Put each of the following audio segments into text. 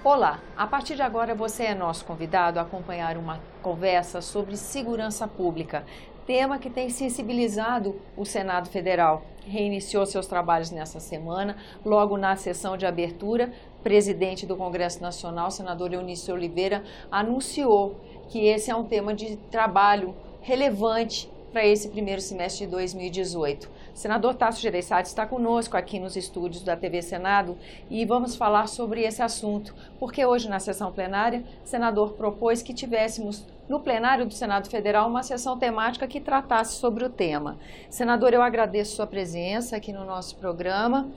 Olá, a partir de agora você é nosso convidado a acompanhar uma conversa sobre segurança pública, tema que tem sensibilizado o Senado Federal. Reiniciou seus trabalhos nessa semana, logo na sessão de abertura, o presidente do Congresso Nacional, senador Eunice Oliveira, anunciou que esse é um tema de trabalho relevante para esse primeiro semestre de 2018. O senador Tasso Gereissati está conosco aqui nos estúdios da TV Senado e vamos falar sobre esse assunto, porque hoje na sessão plenária, o senador propôs que tivéssemos no plenário do Senado Federal uma sessão temática que tratasse sobre o tema. Senador, eu agradeço sua presença aqui no nosso programa.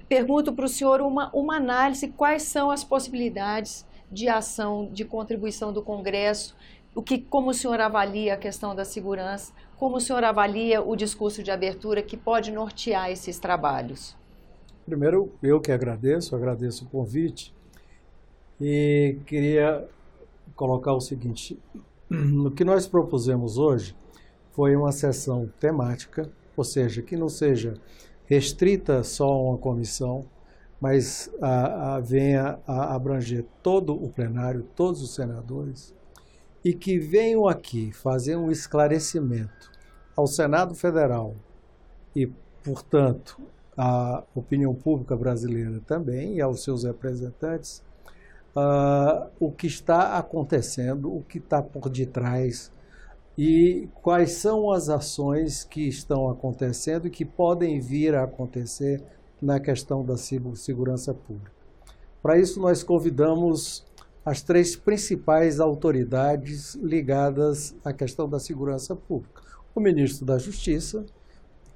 Pergunto para o senhor uma análise, quais são as possibilidades de ação, de contribuição do Congresso, como o senhor avalia a questão da segurança, como o senhor avalia o discurso de abertura que pode nortear esses trabalhos? Primeiro, eu que agradeço o convite e queria colocar o seguinte: o que nós propusemos hoje foi uma sessão temática, ou seja, que não seja restrita só a uma comissão, mas venha a abranger todo o plenário, todos os senadores, e que venham aqui fazer um esclarecimento ao Senado Federal e, portanto, à opinião pública brasileira também e aos seus representantes, o que está acontecendo, o que está por detrás e quais são as ações que estão acontecendo e que podem vir a acontecer na questão da segurança pública. Para isso, nós convidamos as três principais autoridades ligadas à questão da segurança pública. O ministro da Justiça,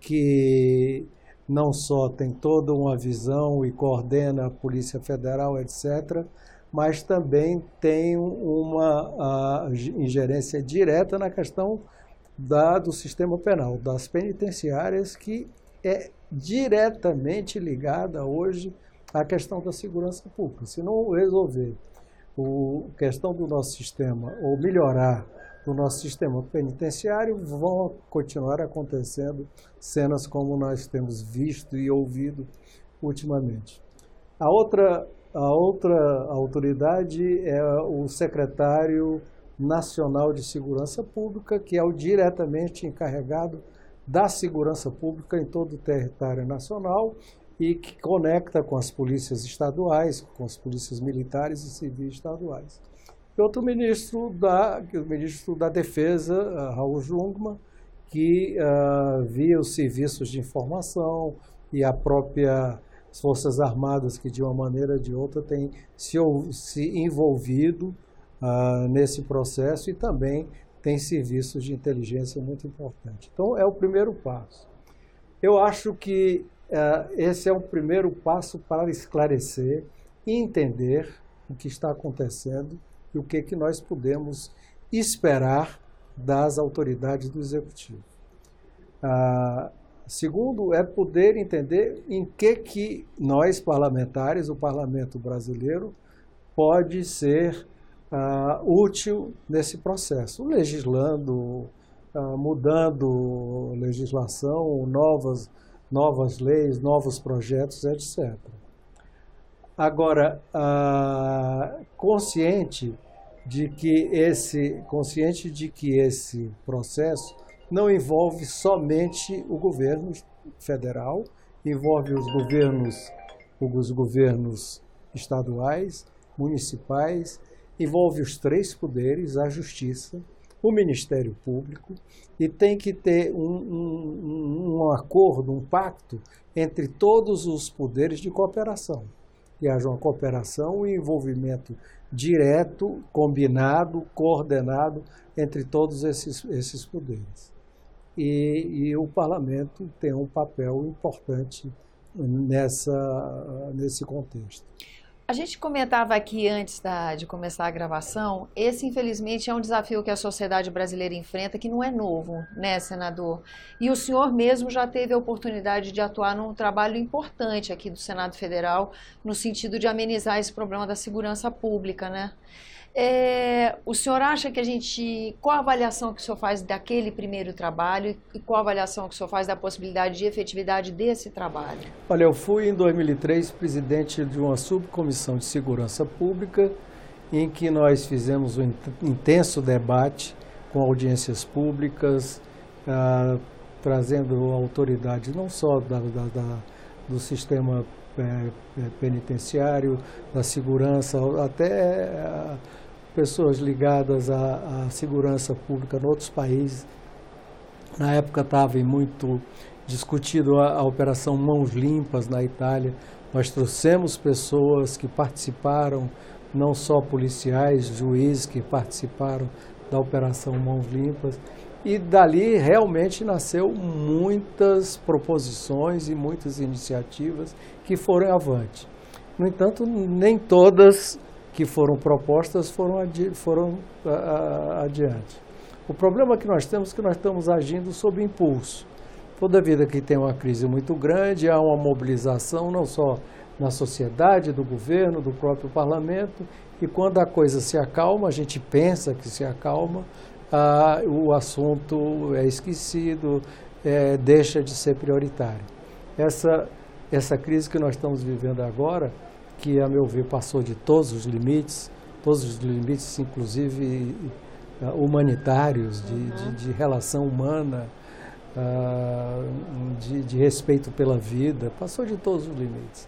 que não só tem toda uma visão e coordena a Polícia Federal, etc., mas também tem uma ingerência direta na questão do sistema penal, das penitenciárias, que é diretamente ligada hoje à questão da segurança pública. Se não resolver a questão do nosso sistema, ou melhorar o nosso sistema penitenciário, vão continuar acontecendo cenas como nós temos visto e ouvido ultimamente. A outra autoridade é o secretário nacional de segurança pública, que é o diretamente encarregado da segurança pública em todo o território nacional e que conecta com as polícias estaduais, com as polícias militares e civis estaduais. E outro ministro da Defesa, Raul Jungmann, que via os serviços de informação e a própria Forças Armadas, que de uma maneira ou de outra tem se envolvido nesse processo e também tem serviços de inteligência muito importantes. Então, é o primeiro passo. Eu acho que esse é o primeiro passo para esclarecer e entender o que está acontecendo e o que nós podemos esperar das autoridades do Executivo. Segundo, é poder entender em que nós, parlamentares, o Parlamento brasileiro, pode ser útil nesse processo, legislando, mudando legislação, novas leis, novos projetos, etc. Agora, consciente de que esse processo não envolve somente o governo federal, envolve os governos estaduais, municipais, envolve os três poderes, a Justiça, o Ministério Público, e tem que ter um acordo, um pacto entre todos os poderes de cooperação. Que haja uma cooperação e envolvimento direto, combinado, coordenado entre todos esses poderes. E o Parlamento tem um papel importante nesse contexto. A gente comentava aqui antes de começar a gravação, esse infelizmente é um desafio que a sociedade brasileira enfrenta, que não é novo, né, senador? E o senhor mesmo já teve a oportunidade de atuar num trabalho importante aqui do Senado Federal, no sentido de amenizar esse problema da segurança pública, né? O senhor acha que qual a avaliação que o senhor faz daquele primeiro trabalho e qual a avaliação que o senhor faz da possibilidade de efetividade desse trabalho? Olha, eu fui em 2003 presidente de uma subcomissão de segurança pública em que nós fizemos um intenso debate com audiências públicas, trazendo autoridades não só do sistema penitenciário, da segurança, até pessoas ligadas à segurança pública em outros países. Na época estava muito discutido a Operação Mãos Limpas na Itália. Nós trouxemos pessoas que participaram, não só policiais, juízes que participaram da Operação Mãos Limpas. E dali realmente nasceu muitas proposições e muitas iniciativas que foram avante. No entanto, nem todas que foram propostas foram adiante. O problema que nós temos é que nós estamos agindo sob impulso. Toda vida que tem uma crise muito grande, há uma mobilização não só na sociedade, do governo, do próprio parlamento, e quando a coisa se acalma, a gente pensa que se acalma, o assunto é esquecido, deixa de ser prioritário. Essa crise que nós estamos vivendo agora, que a meu ver passou de todos os limites inclusive humanitários, de relação humana, de respeito pela vida, passou de todos os limites.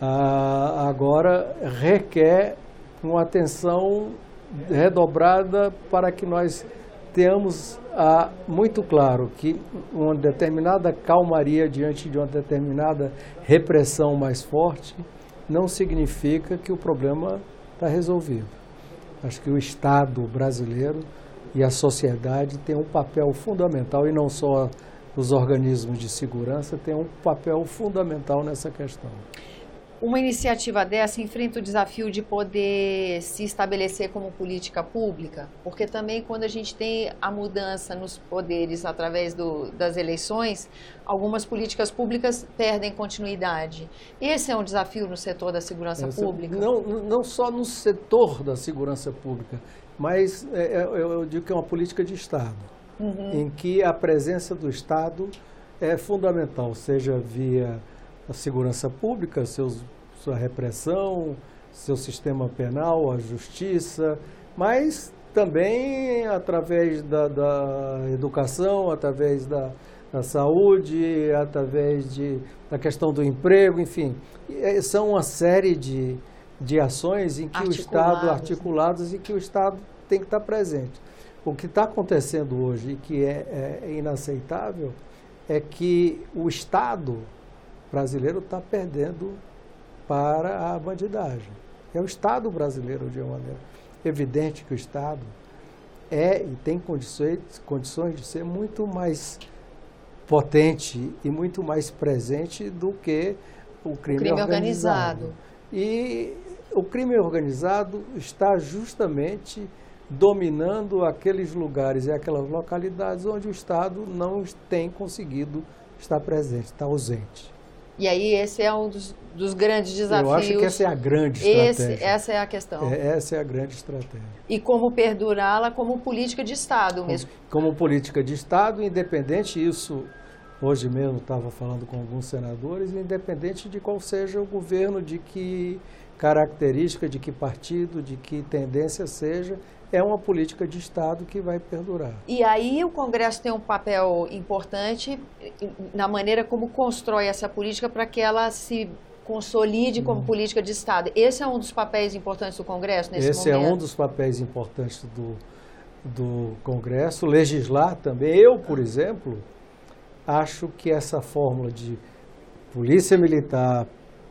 Agora requer uma atenção redobrada para que nós tenhamos muito claro que uma determinada calmaria diante de uma determinada repressão mais forte não significa que o problema está resolvido. Acho que o Estado brasileiro e a sociedade têm um papel fundamental, e não só os organismos de segurança, têm um papel fundamental nessa questão. Uma iniciativa dessa enfrenta o desafio de poder se estabelecer como política pública, porque também quando a gente tem a mudança nos poderes através das eleições, algumas políticas públicas perdem continuidade. Esse é um desafio no setor da segurança pública? Não só no setor da segurança pública, mas eu digo que é uma política de Estado, em que a presença do Estado é fundamental, seja via a segurança pública, sua repressão, seu sistema penal, a justiça, mas também através da educação, através da saúde, através da questão do emprego, enfim. São uma série de ações em que o Estado, articuladas, em que o Estado tem que estar presente. O que está acontecendo hoje e que é inaceitável é que o Estado brasileiro está perdendo para a bandidagem. É o Estado brasileiro, de uma maneira evidente que o Estado e tem condições de ser muito mais potente e muito mais presente do que o crime organizado. E o crime organizado está justamente dominando aqueles lugares e aquelas localidades onde o Estado não tem conseguido estar presente, está ausente. E aí esse é um dos grandes desafios. Eu acho que essa é a grande estratégia. Essa é a questão. Essa é a grande estratégia. E como perdurá-la como política de Estado mesmo. Como política de Estado, independente, isso hoje mesmo estava falando com alguns senadores, independente de qual seja o governo, de que característica, de que partido, de que tendência seja, é uma política de Estado que vai perdurar. E aí o Congresso tem um papel importante na maneira como constrói essa política para que ela se consolide como política de Estado. Esse é um dos papéis importantes do Congresso nesse momento? Esse é um dos papéis importantes do Congresso. Legislar também. Eu, por exemplo, acho que essa fórmula de polícia militar,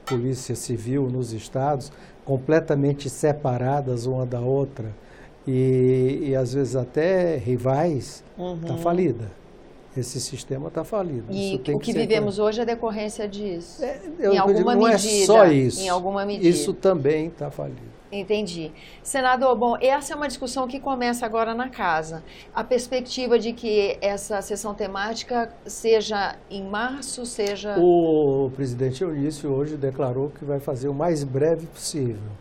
polícia civil nos estados, completamente separadas uma da outra, e às vezes até rivais, está falida. Esse sistema está falido. E o que vivemos hoje é decorrência disso? Em alguma medida. Não é só isso. Em alguma medida. Isso também está falido. Entendi. Senador, bom, essa é uma discussão que começa agora na casa. A perspectiva de que essa sessão temática seja em março, seja... O presidente Eunício hoje declarou que vai fazer o mais breve possível.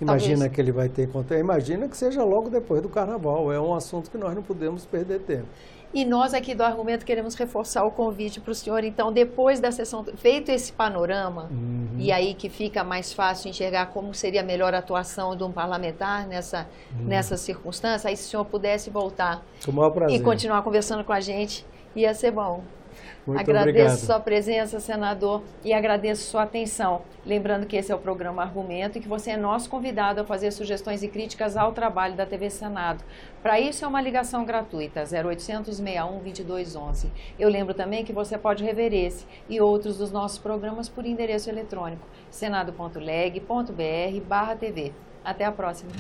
Imagina Talvez. que ele vai ter conta. Imagina que seja logo depois do carnaval. É um assunto que nós não podemos perder tempo. E nós aqui do Argumento queremos reforçar o convite para o senhor, então, depois da sessão, feito esse panorama, e aí que fica mais fácil enxergar como seria a melhor atuação de um parlamentar nessa circunstância, aí se o senhor pudesse voltar Com o maior prazer. e continuar conversando com a gente, ia ser bom. Muito Agradeço obrigado. sua presença, senador, e agradeço sua atenção. Lembrando que esse é o programa Argumento e que você é nosso convidado a fazer sugestões e críticas ao trabalho da TV Senado. Para isso é uma ligação gratuita, 0800 61 2211. Eu lembro também que você pode rever esse e outros dos nossos programas por endereço eletrônico senado.leg.br/tv. Até a próxima.